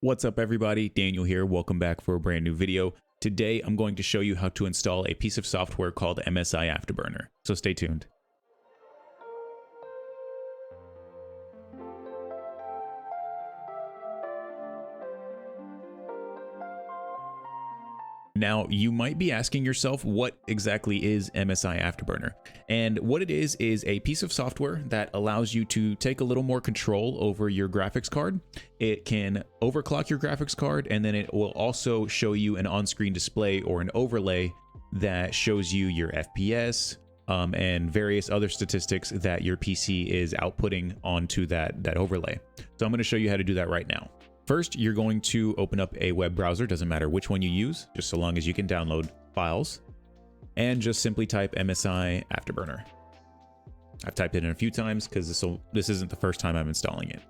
What's up everybody, Daniel here, welcome back for a brand new video. Today I'm going to show you how to install a piece of software called MSI Afterburner, so stay tuned. Now, you might be asking yourself, what exactly is MSI Afterburner? And what it is a piece of software that allows you to take a little more control over your graphics card. It can overclock your graphics card, and then it will also show you an on-screen display or an overlay that shows you your FPS and various other statistics that your PC is outputting onto that overlay. So I'm going to show you how to do that right now. First, you're going to open up a web browser, doesn't matter which one you use, just so long as you can download files, and just simply type MSI Afterburner. I've typed it in a few times because this isn't the first time I'm installing it.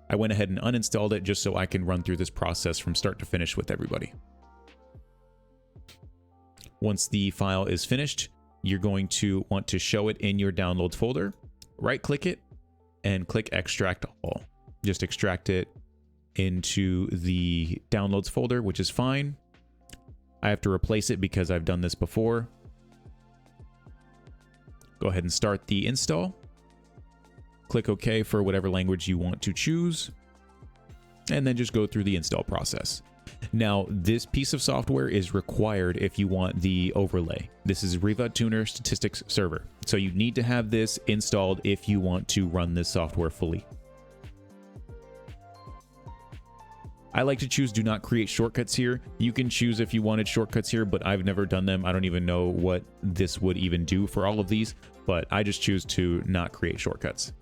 I went ahead and uninstalled it just so I can run through this process from start to finish with everybody. Once the file is finished, you're going to want to show it in your downloads folder, right-click it, and click Extract All. Just extract it into the downloads folder, which is fine. I have to replace it because I've done this before. Go ahead and start the install. Click OK for whatever language you want to choose, and then just go through the install process. Now, this piece of software is required if you want the overlay. This is Riva Tuner Statistics Server, so you need to have this installed if you want to run this software fully. I like to choose do not create shortcuts here. You can choose if you wanted shortcuts here, but I've never done them. I don't even know what this would even do for all of these, but I just choose to not create shortcuts.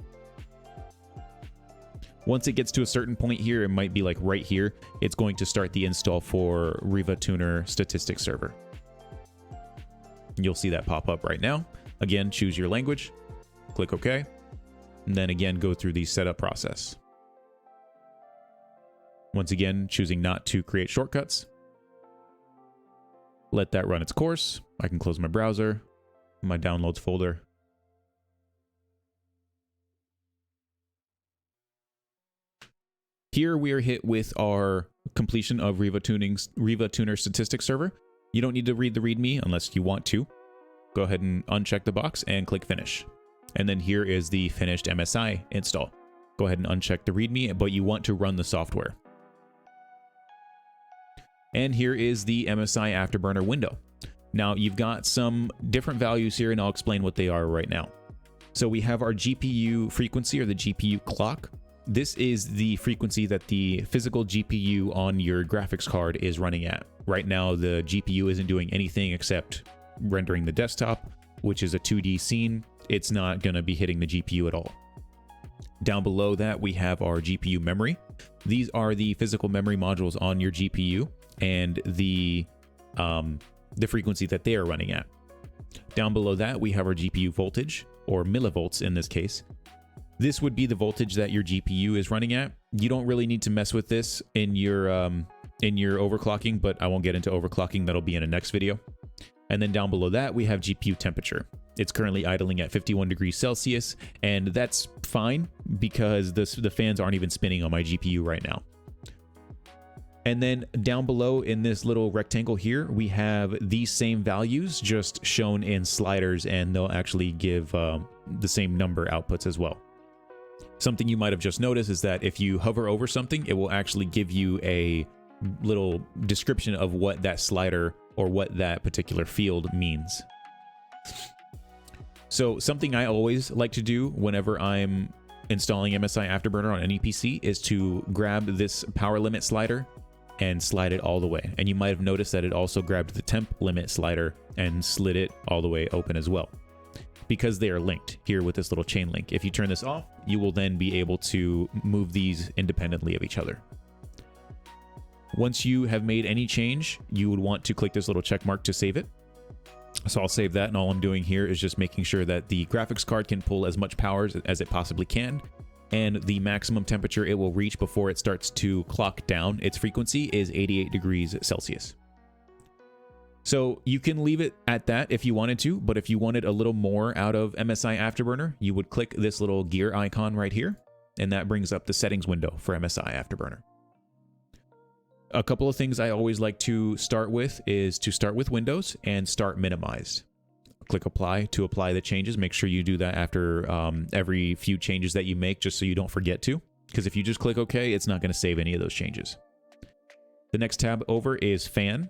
Once it gets to a certain point here, it might be like right here, it's going to start the install for Riva Tuner Statistics Server. You'll see that pop up right now. Again, choose your language, click OK, and then again, go through the setup process. Once again, choosing not to create shortcuts. Let that run its course. I can close my browser, my downloads folder. Here we are hit with our completion of Riva Tuner Statistics Server. You don't need to read the README unless you want to. Go ahead and uncheck the box and click Finish. And then here is the finished MSI install. Go ahead and uncheck the README, but you want to run the software. And here is the MSI Afterburner window. Now, you've got some different values here, and I'll explain what they are right now. So we have our GPU frequency, or the GPU clock. This is the frequency that the physical GPU on your graphics card is running at. Right now, the GPU isn't doing anything except rendering the desktop, which is a 2D scene. It's not going to be hitting the GPU at all. Down below that, we have our GPU memory. These are the physical memory modules on your GPU and the frequency that they are running at. Down below that, we have our GPU voltage, or millivolts in this case. This would be the voltage that your GPU is running at. You don't really need to mess with this in your overclocking, but I won't get into overclocking. That'll be in a next video. And then down below that, we have GPU temperature. It's currently idling at 51 degrees Celsius, and that's fine because the fans aren't even spinning on my GPU right now. And then down below in this little rectangle here, we have these same values just shown in sliders, and they'll actually give the same number outputs as well. Something you might have just noticed is that if you hover over something, it will actually give you a little description of what that slider or what that particular field means. So something I always like to do whenever I'm installing MSI Afterburner on any PC is to grab this power limit slider and slide it all the way. And you might have noticed that it also grabbed the temp limit slider and slid it all the way open as well, because they are linked here with this little chain link. If you turn this off, you will then be able to move these independently of each other. Once you have made any change, you would want to click this little check mark to save it. So I'll save that, and all I'm doing here is just making sure that the graphics card can pull as much power as it possibly can, and the maximum temperature it will reach before it starts to clock down its frequency is 88 degrees Celsius. So you can leave it at that if you wanted to, but if you wanted a little more out of MSI Afterburner, you would click this little gear icon right here, and that brings up the settings window for MSI Afterburner. A couple of things I always like to start with is to start with Windows and start minimized. Click apply to apply the changes. Make sure you do that after every few changes that you make, just so you don't forget to, because if you just click OK, it's not going to save any of those changes. The next tab over is fan.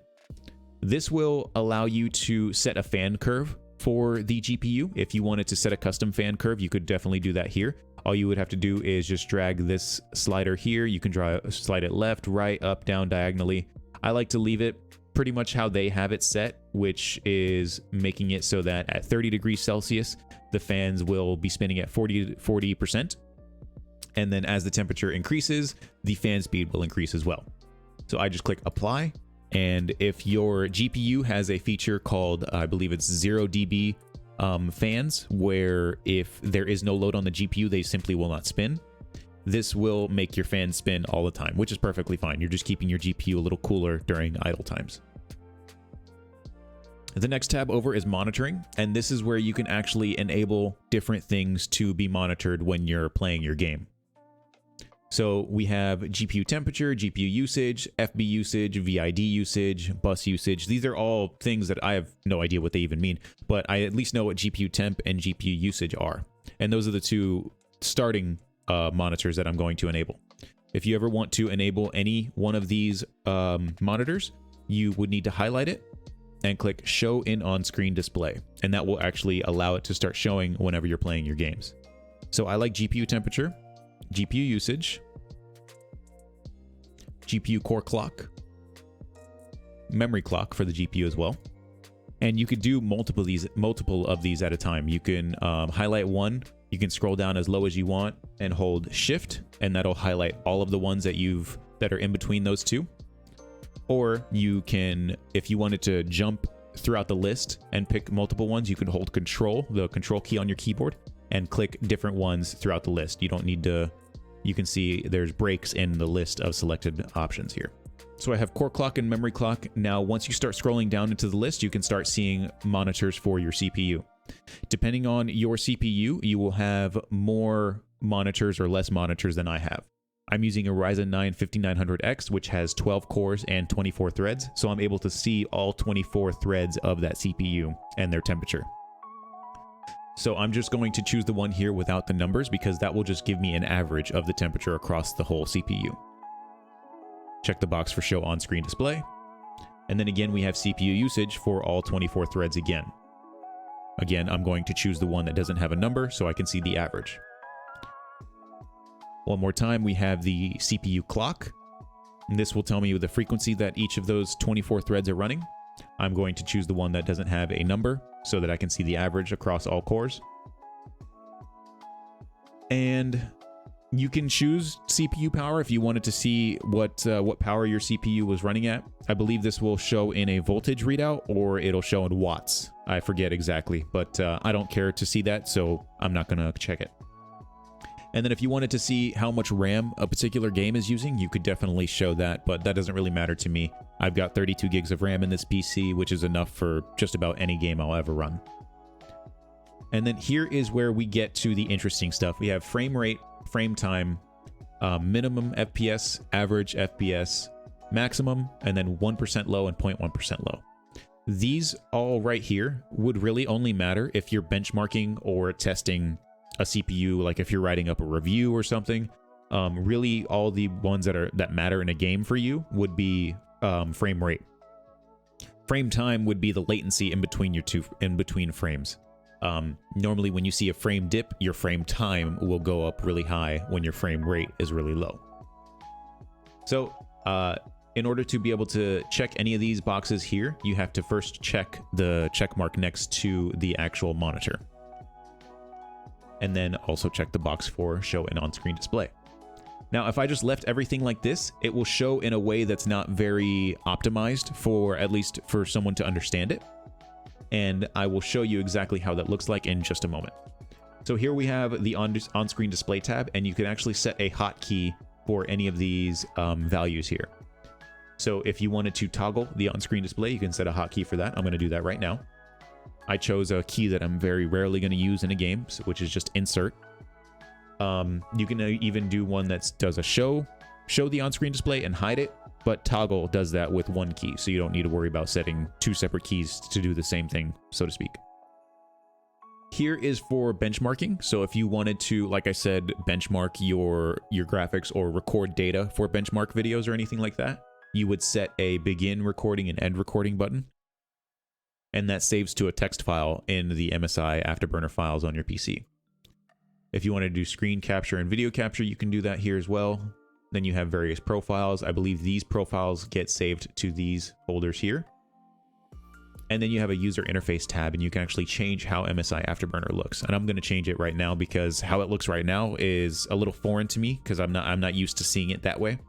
This will allow you to set a fan curve for the GPU. If you wanted to set a custom fan curve, you could definitely do that here. All you would have to do is just drag this slider here. You can slide it left, right, up, down, diagonally. I like to leave it pretty much how they have it set, which is making it so that at 30 degrees Celsius, the fans will be spinning at 40%. And then as the temperature increases, the fan speed will increase as well. So I just click apply. And if your GPU has a feature called, I believe it's 0 dB fans, where if there is no load on the GPU, they simply will not spin. This will make your fan spin all the time, which is perfectly fine. You're just keeping your GPU a little cooler during idle times. The next tab over is monitoring, and this is where you can actually enable different things to be monitored when you're playing your game. So we have GPU temperature, GPU usage, FB usage, VID usage, bus usage. These are all things that I have no idea what they even mean, but I at least know what GPU temp and GPU usage are. And those are the two starting monitors that I'm going to enable. If you ever want to enable any one of these monitors, you would need to highlight it and click show in on-screen display. And that will actually allow it to start showing whenever you're playing your games. So I like GPU temperature, GPU usage, GPU core clock, memory clock for the GPU as well. And you could do multiple of these at a time. You can highlight one, you can scroll down as low as you want and hold shift, and that'll highlight all of the ones that are in between those two. Or you can, if you wanted to jump throughout the list and pick multiple ones, you can hold control, the control key on your keyboard, and click different ones throughout the list. You don't need to, you can see there's breaks in the list of selected options here. So I have core clock and memory clock. Now, once you start scrolling down into the list, you can start seeing monitors for your CPU. Depending on your CPU, you will have more monitors or less monitors than I have. I'm using a Ryzen 9 5900X, which has 12 cores and 24 threads. So I'm able to see all 24 threads of that CPU and their temperature. So I'm just going to choose the one here without the numbers, because that will just give me an average of the temperature across the whole CPU. Check the box for show on-screen display. And then again, we have CPU usage for all 24 threads again. Again, I'm going to choose the one that doesn't have a number so I can see the average. One more time, we have the CPU clock. And this will tell me the frequency that each of those 24 threads are running. I'm going to choose the one that doesn't have a number so that I can see the average across all cores. And you can choose CPU power if you wanted to see what power your CPU was running at. I believe this will show in a voltage readout, or it'll show in watts. I forget exactly, but I don't care to see that, so I'm not going to check it. And then if you wanted to see how much RAM a particular game is using, you could definitely show that, but that doesn't really matter to me. I've got 32 gigs of RAM in this PC, which is enough for just about any game I'll ever run. And then here is where we get to the interesting stuff. We have frame rate, frame time, minimum FPS, average FPS, maximum, and then 1% low and 0.1% low. These all right here would really only matter if you're benchmarking or testing a CPU, like if you're writing up a review or something. Really, all the ones that matter in a game for you would be frame rate. Frame time would be the latency in between frames. Normally, when you see a frame dip, your frame time will go up really high when your frame rate is really low. So, in order to be able to check any of these boxes here, you have to first check the check mark next to the actual monitor. And then also check the box for show in on-screen display. Now, if I just left everything like this, it will show in a way that's not very optimized for, at least for someone to understand it. And I will show you exactly how that looks like in just a moment. So here we have the on-screen display tab, and you can actually set a hotkey for any of these values here. So if you wanted to toggle the on-screen display, you can set a hotkey for that. I'm going to do that right now. I chose a key that I'm very rarely going to use in a game, which is just insert. You can even do one that does a show the on-screen display and hide it, but Toggle does that with one key, so you don't need to worry about setting two separate keys to do the same thing, so to speak. Here is for benchmarking. So if you wanted to, like I said, benchmark your graphics or record data for benchmark videos or anything like that, you would set a begin recording and end recording button. And that saves to a text file in the MSI Afterburner files on your PC. If you want to do screen capture and video capture, you can do that here as well. Then you have various profiles. I believe these profiles get saved to these folders here. And then you have a user interface tab, and you can actually change how MSI Afterburner looks. And I'm going to change it right now because how it looks right now is a little foreign to me because I'm not used to seeing it that way.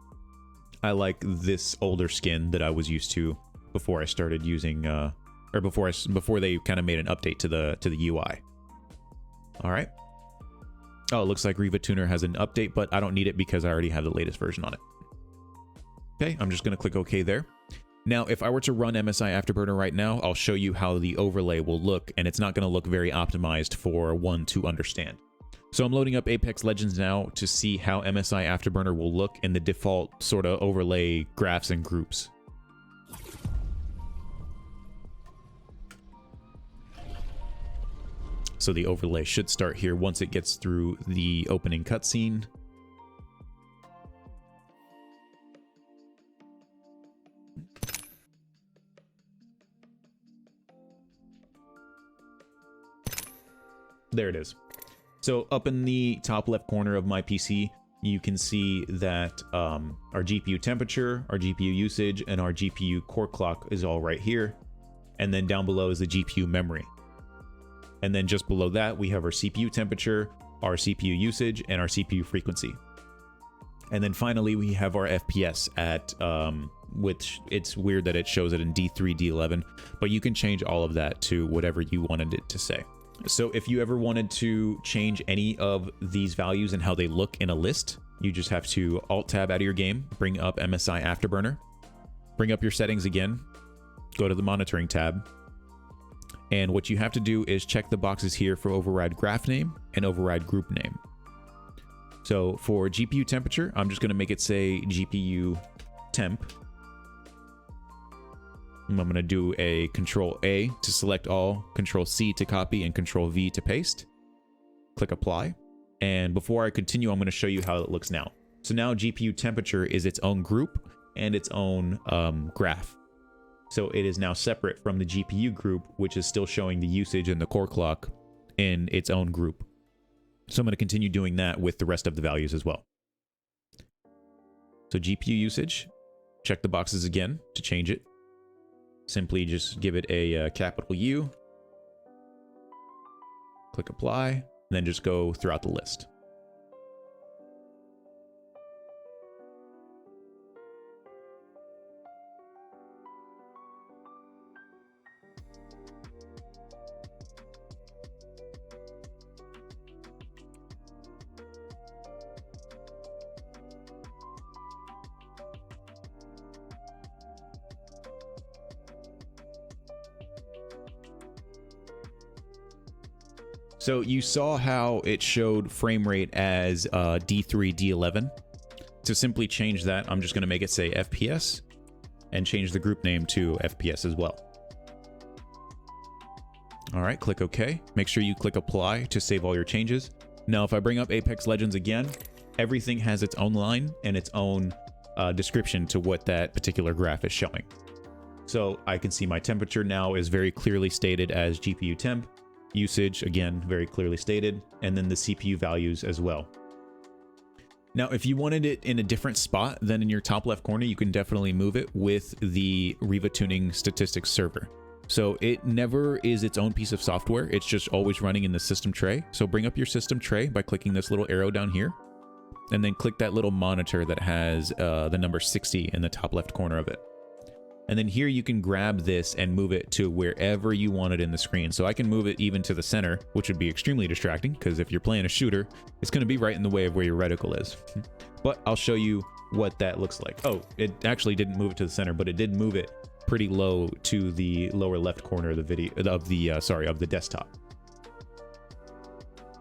I like this older skin that I was used to before I started using, or before they kind of made an update to the UI. All right. Oh, it looks like Riva Tuner has an update, but I don't need it because I already have the latest version on it. Okay, I'm just going to click OK there. Now, if I were to run MSI Afterburner right now, I'll show you how the overlay will look, and it's not going to look very optimized for one to understand. So I'm loading up Apex Legends now to see how MSI Afterburner will look in the default sort of overlay graphs and groups. So the overlay should start here once it gets through the opening cutscene. There it is. So up in the top left corner of my PC, you can see that our GPU temperature, our GPU usage, and our GPU core clock is all right here. And then down below is the GPU memory. And then just below that, we have our CPU temperature, our CPU usage, and our CPU frequency. And then finally, we have our FPS at, which it's weird that it shows it in D3, D11, but you can change all of that to whatever you wanted it to say. So if you ever wanted to change any of these values and how they look in a list, you just have to Alt-Tab out of your game, bring up MSI Afterburner, bring up your settings again, go to the Monitoring tab, and what you have to do is check the boxes here for override graph name and override group name. So for GPU temperature, I'm just going to make it say GPU temp. I'm going to do a Control A to select all, Control C to copy, and Control V to paste. Click Apply. And before I continue, I'm going to show you how it looks now. So now GPU temperature is its own group and its own graph. So it is now separate from the GPU group, which is still showing the usage and the core clock in its own group. So I'm going to continue doing that with the rest of the values as well. So GPU usage, check the boxes again to change it. Simply just give it a capital U, click Apply, and then just go throughout the list. So you saw how it showed frame rate as D3, D11. To simply change that, I'm just going to make it say FPS and change the group name to FPS as well. All right, click OK. Make sure you click Apply to save all your changes. Now, if I bring up Apex Legends again, everything has its own line and its own description to what that particular graph is showing. So I can see my temperature now is very clearly stated as GPU temp. Usage, again, very clearly stated, and then the CPU values as well. Now, if you wanted it in a different spot than in your top left corner, you can definitely move it with the Riva Tuning Statistics server. So it never is its own piece of software. It's just always running in the system tray. So bring up your system tray by clicking this little arrow down here, and then click that little monitor that has the number 60 in the top left corner of it. And then here you can grab this and move it to wherever you want it in the screen. So I can move it even to the center, which would be extremely distracting because if you're playing a shooter, it's going to be right in the way of where your reticle is. But I'll show you what that looks like. Oh, it actually didn't move it to the center, but it did move it pretty low to the lower left corner of the video of the desktop.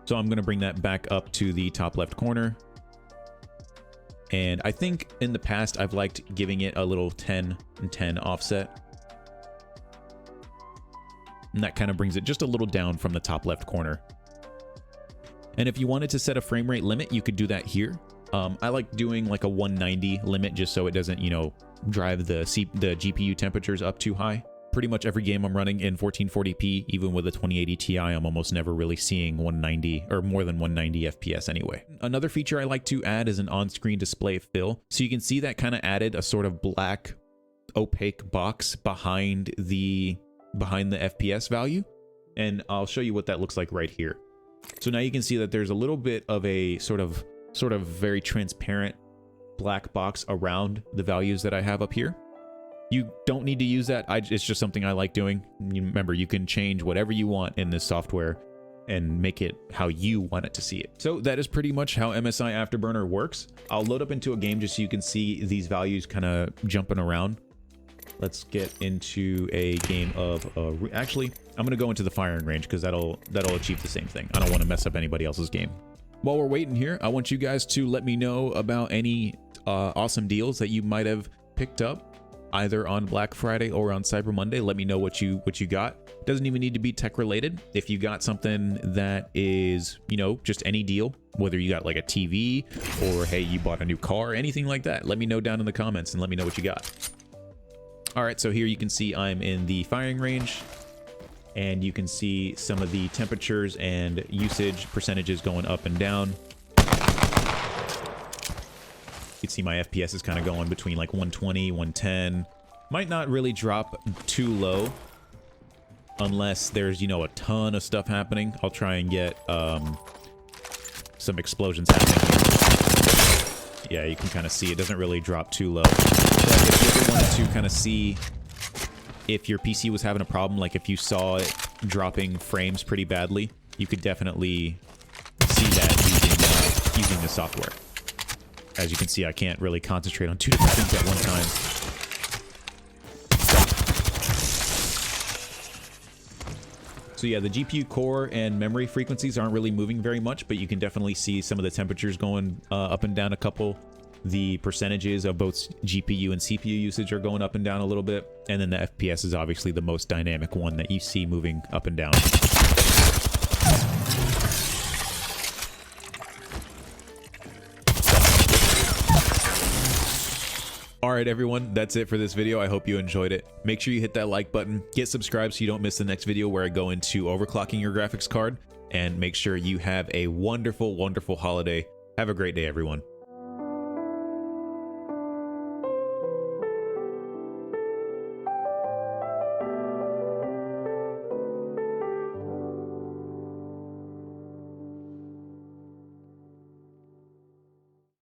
So I'm going to bring that back up to the top left corner. And I think in the past, I've liked giving it a little 10 and 10 offset. And that kind of brings it just a little down from the top left corner. And if you wanted to set a frame rate limit, you could do that here. I like doing like a 190 limit just so it doesn't, you know, drive the GPU temperatures up too high. Pretty much every game I'm running in 1440p, even with a 2080 Ti, I'm almost never really seeing 190 or more than 190 FPS anyway. Another feature I like to add is an on-screen display fill. So you can see that kind of added a sort of black opaque box behind the FPS value. And I'll show you what that looks like right here. So now you can see that there's a little bit of a sort of very transparent black box around the values that I have up here. You don't need to use that. It's just something I like doing. Remember, you can change whatever you want in this software and make it how you want it to see it. So that is pretty much how MSI Afterburner works. I'll load up into a game just so you can see these values kind of jumping around. Let's get into a game of, actually, I'm going to go into the firing range because that'll achieve the same thing. I don't want to mess up anybody else's game. While we're waiting here, I want you guys to let me know about any awesome deals that you might have picked up either on Black Friday or on Cyber Monday. Let me know what you got. Doesn't even need to be tech related. If you got something that is, you know, just any deal, whether you got like a TV or hey, you bought a new car, anything like that, let me know down in the comments and let me know what you got. All right, so here you can see I'm in the firing range and you can see some of the temperatures and usage percentages going up and down. You can see my FPS is kind of going between like 120, 110. Might not really drop too low unless there's, you know, a ton of stuff happening. I'll try and get some explosions happening. Yeah, you can kind of see it doesn't really drop too low. But if you ever wanted to kind of see if your PC was having a problem, like if you saw it dropping frames pretty badly, you could definitely see that using the software. As you can see, I can't really concentrate on two different things at one time. So yeah, the GPU core and memory frequencies aren't really moving very much, but you can definitely see some of the temperatures going up and down a couple. The percentages of both GPU and CPU usage are going up and down a little bit. And then the FPS is obviously the most dynamic one that you see moving up and down. Alright everyone, that's it for this video. I hope you enjoyed it. Make sure you hit that like button, get subscribed so you don't miss the next video where I go into overclocking your graphics card, and make sure you have a wonderful, wonderful holiday. Have a great day everyone.